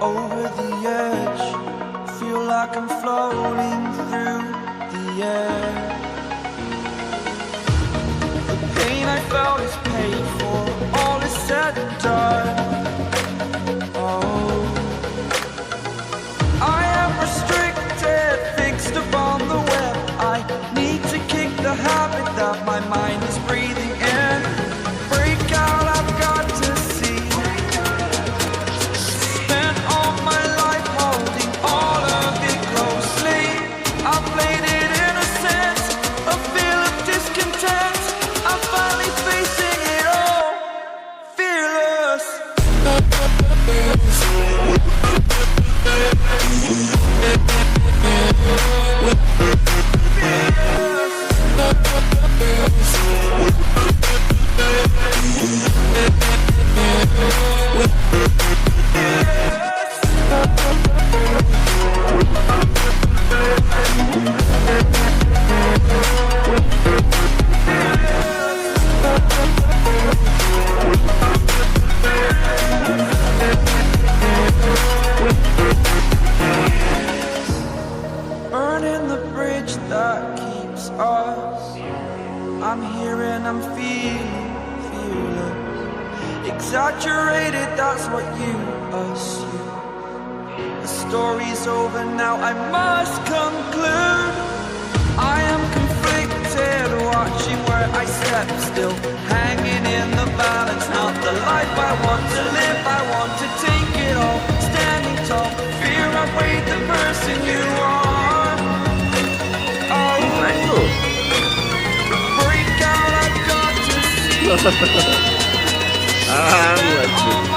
over the edge. Feel like I'm floating through the air. The pain I felt is paid for, all is said and done. Oh, I am restricted, fixed upon the web. I need to kick the habit that my mind is breathing in. Break out, I've got to see. Spent all my life holding all of it closely. I played it innocent, a feel of discontent. I'm finally facing it all, fearless. Burning the bridge that keeps us. I'm here and I'm feeling fearless. Exaggerated, that's what you assume. The story's over now, I must conclude. I am conflicted, watching where I step still, hanging in the balance. Not the life I want to live, I want to take it all. Standing tall, fear I weighed the person you are. Oh, break out, I've got to see. Ah, moleque.